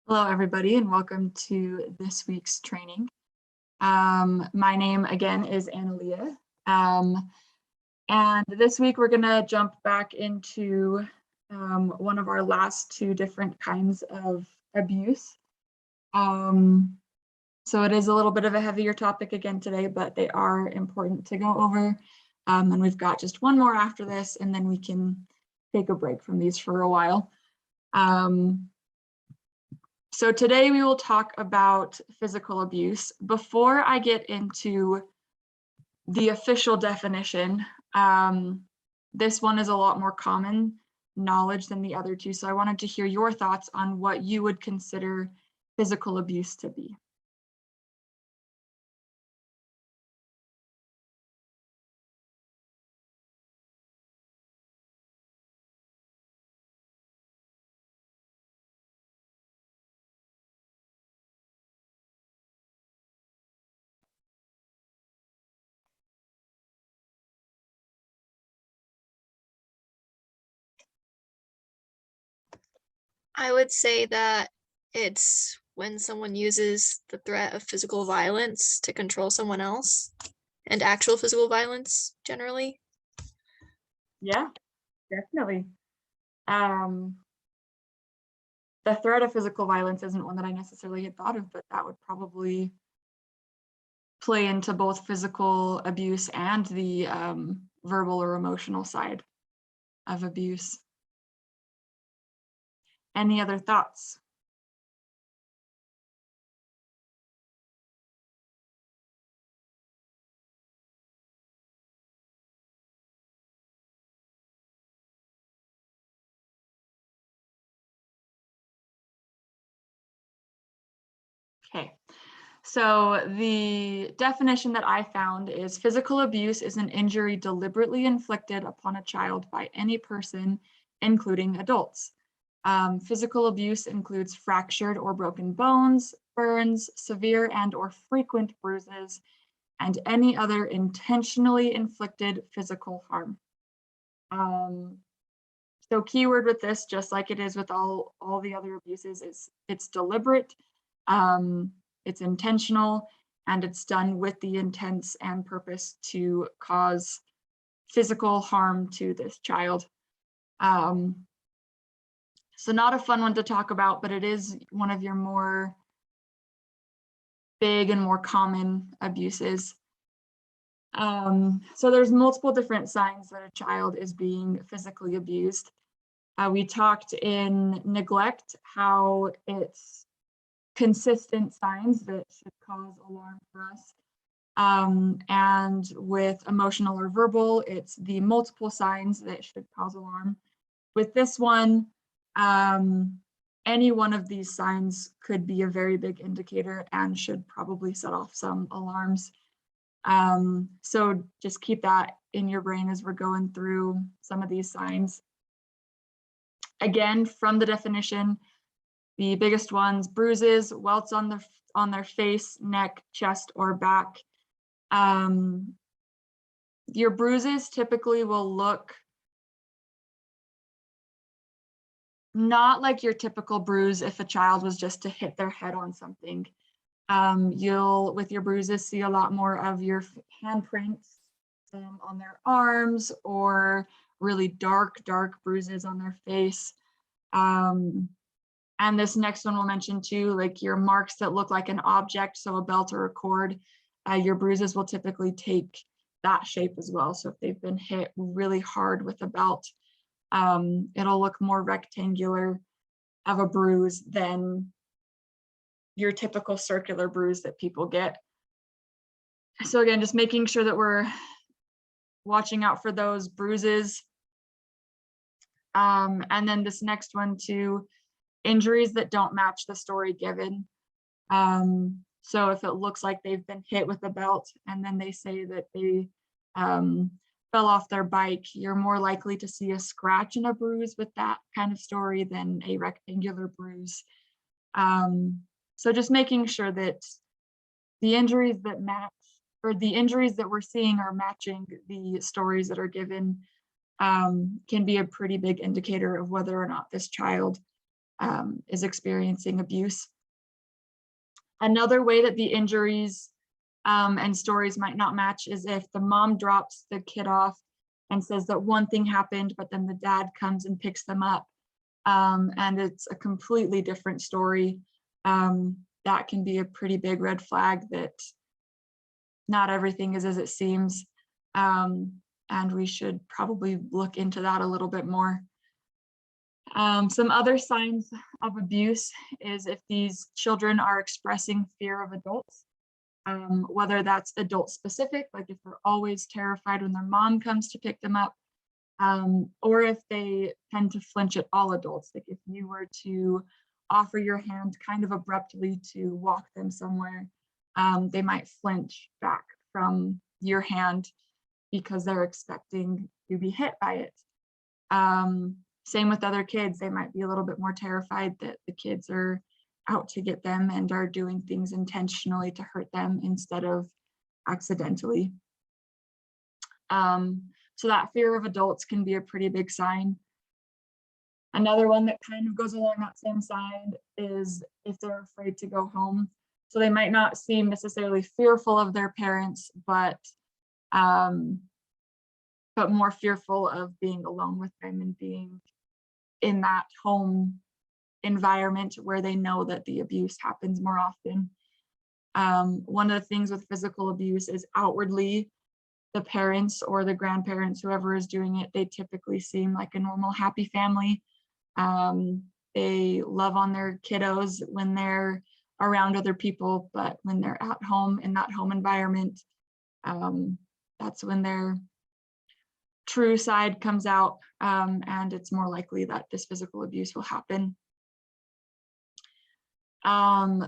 Hello, everybody, and welcome to this week's training. My name, again, is Annaleah. And this week, we're going to jump back into one of our last two different kinds of abuse. So it is a little bit of a heavier topic again today, but they are important to go over. And we've got just one more after this, and then we can take a break from these for a while. So today we will talk about physical abuse. Before I get into the official definition, this one is a lot more common knowledge than the other two. So I wanted to hear your thoughts on what you would consider physical abuse to be. I would say that it's when someone uses the threat of physical violence to control someone else, and actual physical violence generally. Yeah, definitely. The threat of physical violence isn't one that I necessarily had thought of, but that would probably play into both physical abuse and the verbal or emotional side of abuse. Any other thoughts? Okay, so the definition that I found is physical abuse is an injury deliberately inflicted upon a child by any person, including adults. Physical abuse includes fractured or broken bones, burns, severe and or frequent bruises, and any other intentionally inflicted physical harm. So keyword with this, just like it is with all the other abuses, is it's deliberate, it's intentional, and it's done with the intent and purpose to cause physical harm to this child. So not a fun one to talk about, but it is one of your more big and more common abuses. So there's multiple different signs that a child is being physically abused. We talked in neglect, how it's consistent signs that should cause alarm for us. And with emotional or verbal, it's the multiple signs that should cause alarm. With this one, any one of these signs could be a very big indicator and should probably set off some alarms. So just keep that in your brain as we're going through some of these signs. Again, from the definition, the biggest ones: bruises, welts on their face, neck, chest, or back. Your bruises typically will look not like your typical bruise if a child was just to hit their head on something. You'll, with your bruises, see a lot more of your handprints on their arms, or really dark bruises on their face. And this next one we'll mention too, like your marks that look like an object, so a belt or a cord. Your bruises will typically take that shape as well. So if they've been hit really hard with a belt, it'll look more rectangular of a bruise than your typical circular bruise that people get. So again, just making sure that we're watching out for those bruises. And then this next one too, injuries that don't match the story given. So if it looks like they've been hit with a belt and then they say that they fell off their bike, you're more likely to see a scratch and a bruise with that kind of story than a rectangular bruise. So just making sure that the injuries that match, or the injuries that we're seeing are matching the stories that are given, can be a pretty big indicator of whether or not this child is experiencing abuse. Another way that the injuries and stories might not match is if the mom drops the kid off and says that one thing happened, but then the dad comes and picks them up, and it's a completely different story. That can be a pretty big red flag that not everything is as it seems, and we should probably look into that a little bit more. Some other signs of abuse is if these children are expressing fear of adults, whether that's adult specific, like if they're always terrified when their mom comes to pick them up, or if they tend to flinch at all adults. Like if you were to offer your hand kind of abruptly to walk them somewhere, they might flinch back from your hand because they're expecting to be hit by it. Same with other kids, they might be a little bit more terrified that the kids are out to get them and are doing things intentionally to hurt them instead of accidentally. So that fear of adults can be a pretty big sign. Another one that kind of goes along that same side is if they're afraid to go home. So they might not seem necessarily fearful of their parents, but more fearful of being alone with them and being in that home environment where they know that the abuse happens more often. One of the things with physical abuse is outwardly, the parents or the grandparents, whoever is doing it, they typically seem like a normal, happy family. They love on their kiddos when they're around other people, but when they're at home in that home environment, that's when their true side comes out, and it's more likely that this physical abuse will happen.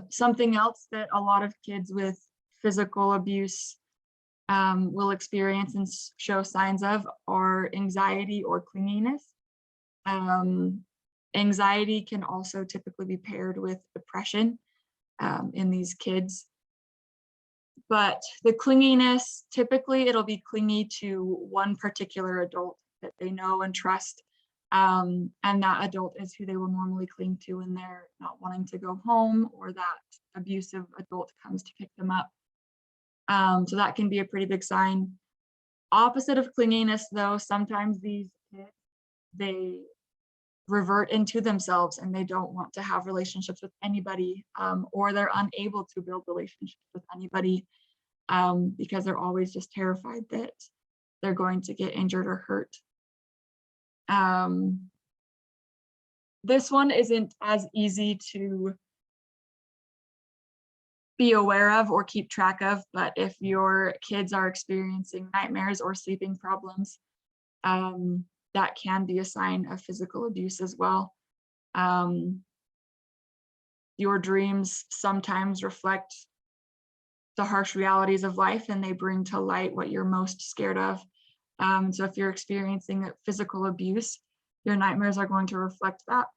Something else that a lot of kids with physical abuse will experience and show signs of are anxiety or clinginess. Anxiety can also typically be paired with depression in these kids. But the clinginess, typically it'll be clingy to one particular adult that they know and trust. And that adult is who they will normally cling to when they're not wanting to go home or that abusive adult comes to pick them up. So that can be a pretty big sign. Opposite of clinginess though, sometimes these kids, they revert into themselves and they don't want to have relationships with anybody, or they're unable to build relationships with anybody because they're always just terrified that they're going to get injured or hurt. This one isn't as easy to be aware of or keep track of, but if your kids are experiencing nightmares or sleeping problems, that can be a sign of physical abuse as well. Your dreams sometimes reflect the harsh realities of life and they bring to light what you're most scared of. So if you're experiencing physical abuse, your nightmares are going to reflect that.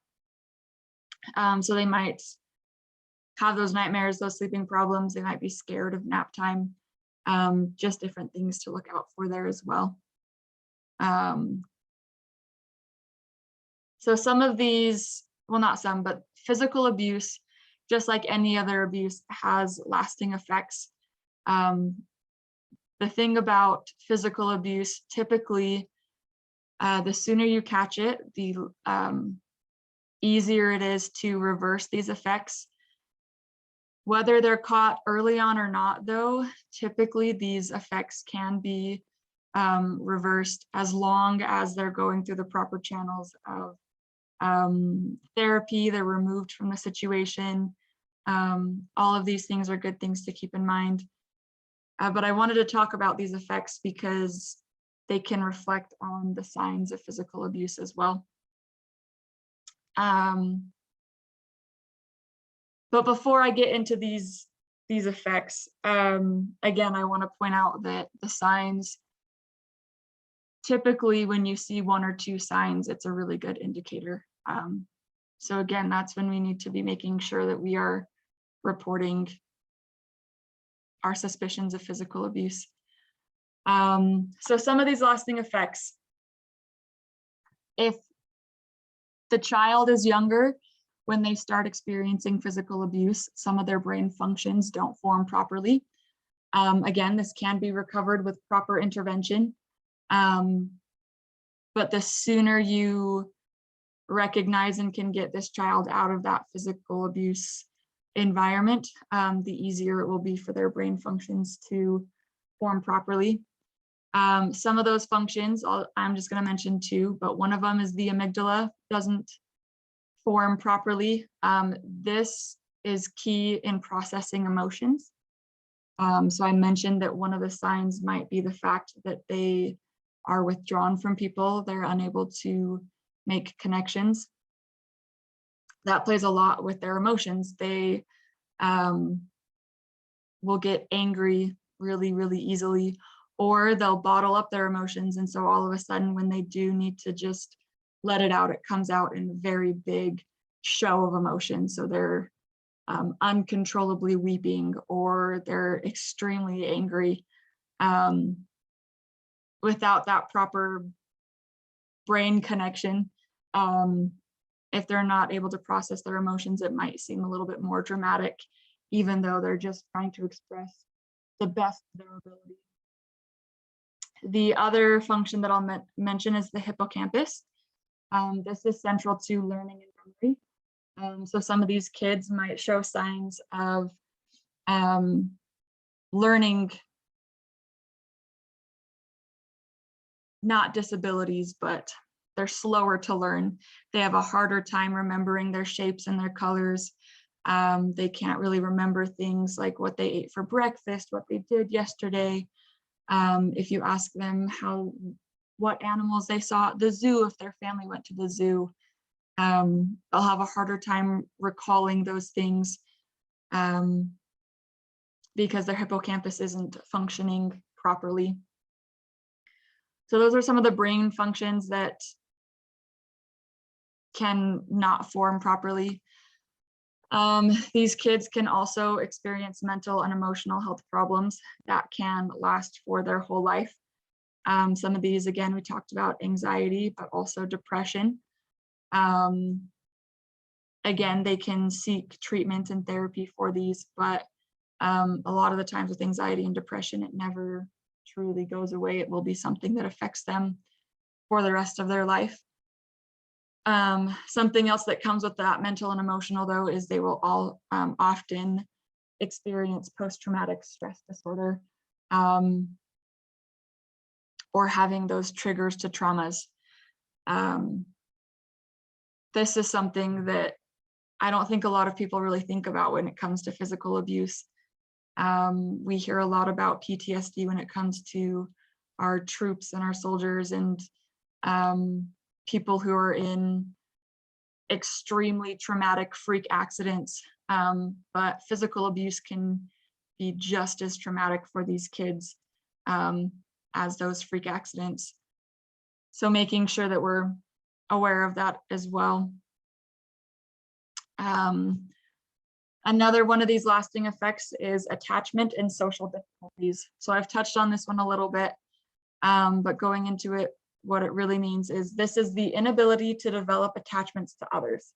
So they might have those nightmares, those sleeping problems, they might be scared of nap time, just different things to look out for there as well. So some of these, well, not some, but physical abuse, just like any other abuse, has lasting effects. The thing about physical abuse, typically, the sooner you catch it, the easier it is to reverse these effects. Whether they're caught early on or not, though, typically these effects can be reversed as long as they're going through the proper channels of therapy, they're removed from the situation. All of these things are good things to keep in mind. But I wanted to talk about these effects because they can reflect on the signs of physical abuse as well. But before I get into these effects, again, I want to point out that the signs, typically when you see one or two signs, it's a really good indicator. So again, that's when we need to be making sure that we are reporting our suspicions of physical abuse. So some of these lasting effects, if the child is younger, when they start experiencing physical abuse, some of their brain functions don't form properly. Again, this can be recovered with proper intervention. But the sooner you recognize and can get this child out of that physical abuse environment, the easier it will be for their brain functions to form properly. Some of those functions, I'm just going to mention two, but one of them is the amygdala doesn't form properly. This is key in processing emotions. So I mentioned that one of the signs might be the fact that they are withdrawn from people. They're unable to make connections. That plays a lot with their emotions. They will get angry really, really easily, or they'll bottle up their emotions. And so all of a sudden, when they do need to just let it out, it comes out in a very big show of emotion. So they're uncontrollably weeping, or they're extremely angry. Without that proper brain connection, if they're not able to process their emotions, it might seem a little bit more dramatic, even though they're just trying to express the best of their ability. The other function that I'll mention is the hippocampus. This is central to learning and memory. So some of these kids might show signs of learning, not disabilities, but they're slower to learn. They have a harder time remembering their shapes and their colors. They can't really remember things like what they ate for breakfast, what they did yesterday. If you ask them what animals they saw at the zoo, if their family went to the zoo, they'll have a harder time recalling those things because their hippocampus isn't functioning properly. So those are some of the brain functions that can not form properly. These kids can also experience mental and emotional health problems that can last for their whole life. Some of these, again, we talked about anxiety, but also depression. Again, they can seek treatment and therapy for these, but a lot of the times with anxiety and depression, it never truly goes away. It will be something that affects them for the rest of their life. Something else that comes with that mental and emotional, though, is they will all often experience post-traumatic stress disorder, or having those triggers to traumas. This is something that I don't think a lot of people really think about when it comes to physical abuse. We hear a lot about PTSD when it comes to our troops and our soldiers and people who are in extremely traumatic freak accidents, but physical abuse can be just as traumatic for these kids as those freak accidents. So making sure that we're aware of that as well. Another one of these lasting effects is attachment and social difficulties. So I've touched on this one a little bit, but going into it, what it really means is this is the inability to develop attachments to others.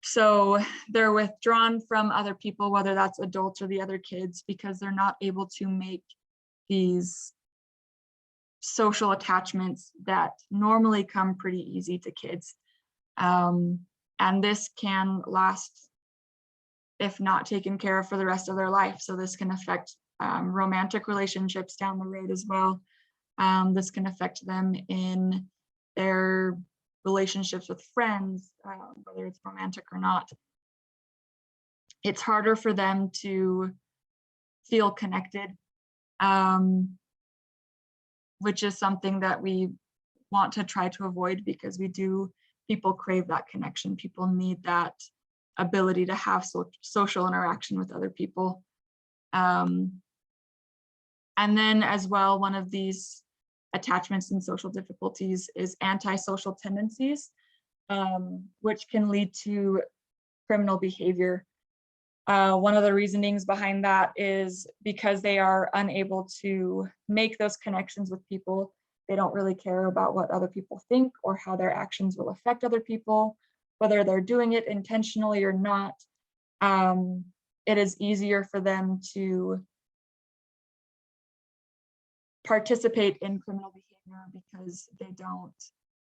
So they're withdrawn from other people, whether that's adults or the other kids, because they're not able to make these social attachments that normally come pretty easy to kids. And this can last if not taken care of for the rest of their life. So this can affect romantic relationships down the road as well. This can affect them in their relationships with friends, whether it's romantic or not. It's harder for them to feel connected, which is something that we want to try to avoid, because people crave that connection. People need that ability to have social interaction with other people. And then as well, one of these attachments and social difficulties is antisocial tendencies, which can lead to criminal behavior. One of the reasonings behind that is because they are unable to make those connections with people. They don't really care about what other people think or how their actions will affect other people, whether they're doing it intentionally or not. It is easier for them to participate in criminal behavior because they don't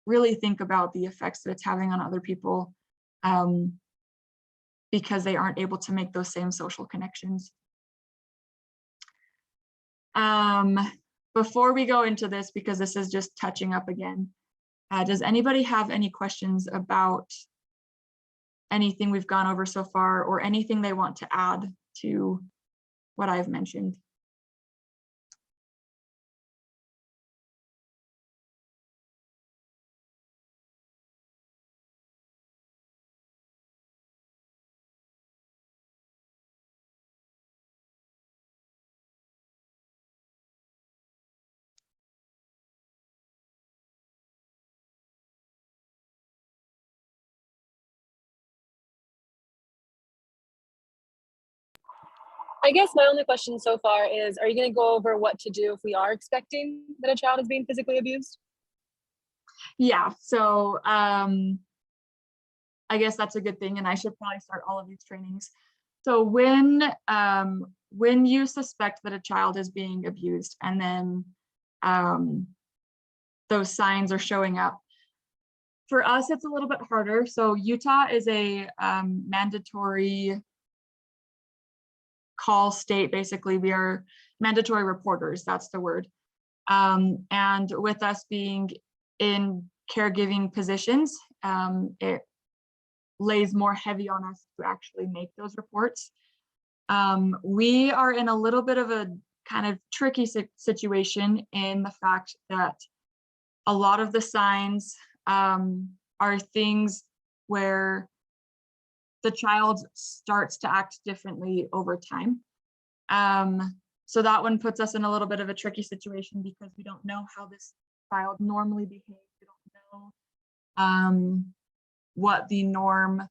really think about the effects that it's having on other people, because they aren't able to make those same social connections. Before we go into this, because this is just touching up again, does anybody have any questions about anything we've gone over so far, or anything they want to add to what I've mentioned? I guess my only question so far is, are you going to go over what to do if we are expecting that a child is being physically abused? Yeah, so I guess that's a good thing, and I should probably start all of these trainings. So when you suspect that a child is being abused, and then those signs are showing up, for us it's a little bit harder. So Utah is a mandatory call state. Basically, we are mandatory reporters, that's the word. And with us being in caregiving positions, it lays more heavy on us to actually make those reports. We are in a little bit of a kind of tricky situation in the fact that a lot of the signs are things where the child starts to act differently over time. So that one puts us in a little bit of a tricky situation because we don't know how this child normally behaves. We don't know what the norm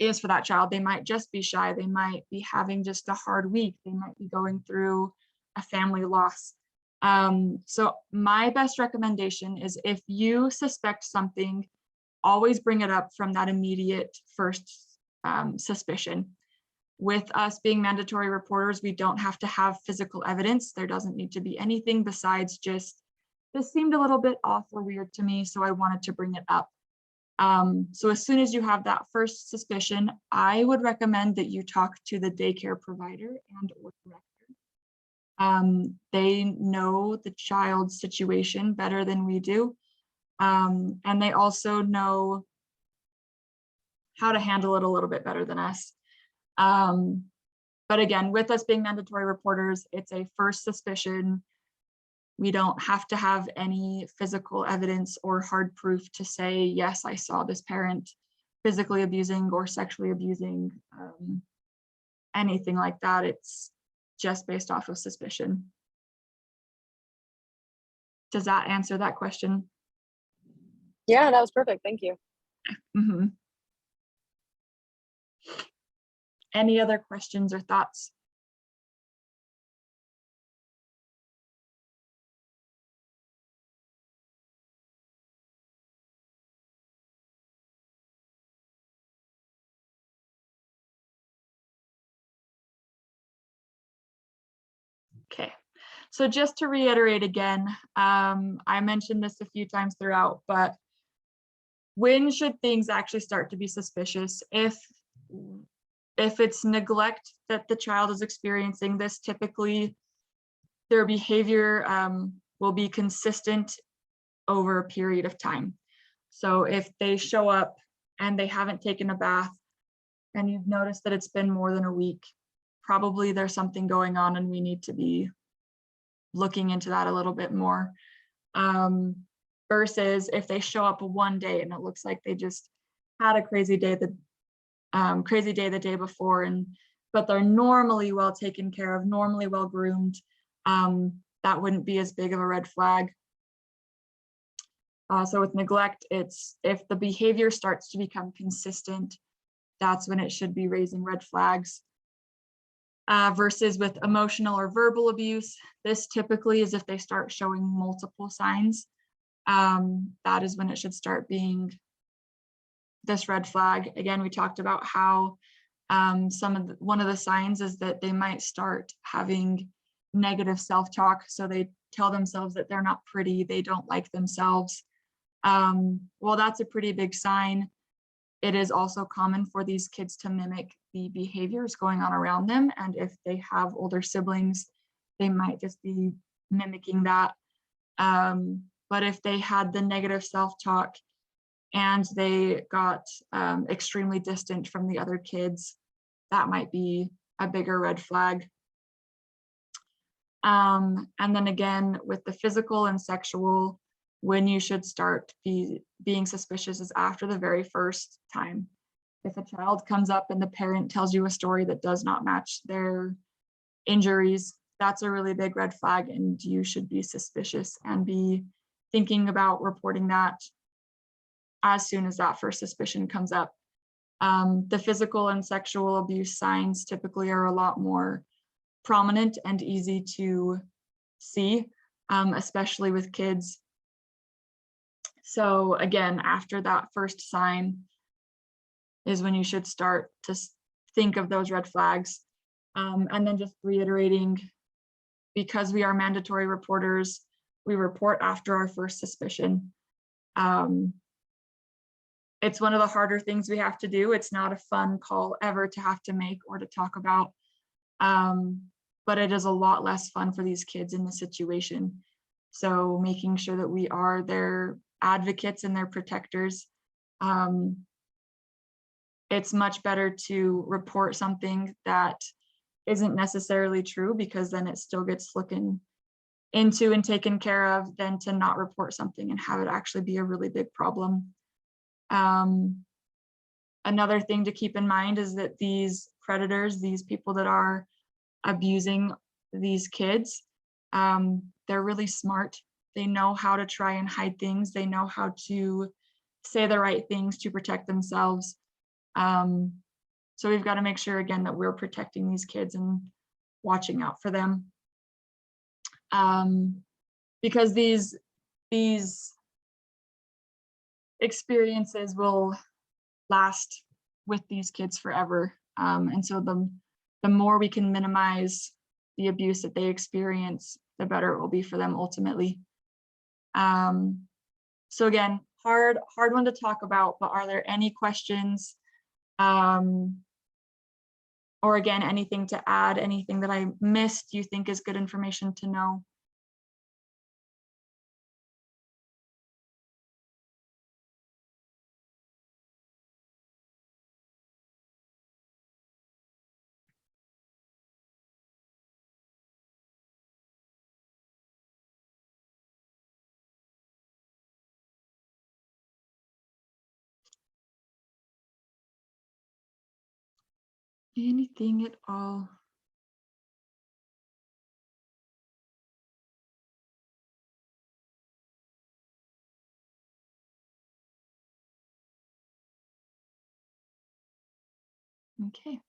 is for that child. They might just be shy. They might be having just a hard week. They might be going through a family loss. So my best recommendation is, if you suspect something, always bring it up from that immediate first suspicion. With us being mandatory reporters, we don't have to have physical evidence. There doesn't need to be anything besides just, this seemed a little bit off or weird to me, so I wanted to bring it up. So as soon as you have that first suspicion, I would recommend that you talk to the daycare provider and or director. They know the child's situation better than we do. And they also know how to handle it a little bit better than us. But again, with us being mandatory reporters, it's a first suspicion. We don't have to have any physical evidence or hard proof to say, yes, I saw this parent physically abusing or sexually abusing, anything like that. It's just based off of suspicion. Does that answer that question? Yeah, that was perfect. Thank you. Mm-hmm. Any other questions or thoughts? Okay, so just to reiterate again, I mentioned this a few times throughout, but when should things actually start to be suspicious? If it's neglect that the child is experiencing, this typically their behavior will be consistent over a period of time. So if they show up and they haven't taken a bath and you've noticed that it's been more than a week, probably there's something going on and we need to be looking into that a little bit more. Versus if they show up one day and it looks like they just had a crazy day the day before, but they're normally well taken care of, normally well groomed, that wouldn't be as big of a red flag. So with neglect, it's if the behavior starts to become consistent, that's when it should be raising red flags. versus with emotional or verbal abuse. This typically is if they start showing multiple signs. That is when it should start being this red flag. Again, we talked about how one of the signs is that they might start having negative self-talk. So they tell themselves that they're not pretty, they don't like themselves. Well, that's a pretty big sign. It is also common for these kids to mimic the behaviors going on around them. And if they have older siblings, they might just be mimicking that. But if they had the negative self-talk and they got extremely distant from the other kids, that might be a bigger red flag. And then again, with the physical and sexual, when you should start being suspicious is after the very first time. If a child comes up and the parent tells you a story that does not match their injuries, that's a really big red flag, and you should be suspicious and be thinking about reporting that as soon as that first suspicion comes up. The physical and sexual abuse signs typically are a lot more prominent and easy to see, especially with kids. So again, after that first sign is when you should start to think of those red flags. And then just reiterating, because we are mandatory reporters, we report after our first suspicion. It's one of the harder things we have to do. It's not a fun call ever to have to make or to talk about, but it is a lot less fun for these kids in the situation. So making sure that we are their advocates and their protectors. It's much better to report something that isn't necessarily true, because then it still gets looking into and taken care of, than to not report something and have it actually be a really big problem. Another thing to keep in mind is that these predators, these people that are abusing these kids, they're really smart. They know how to try and hide things. They know how to say the right things to protect themselves. So we've got to make sure, again, that we're protecting these kids and watching out for them. Because these experiences will last with these kids forever. And so the more we can minimize the abuse that they experience, the better it will be for them ultimately. So again, hard one to talk about, but are there any questions? Or again, anything to add, anything that I missed you think is good information to know? Anything at all? Okay.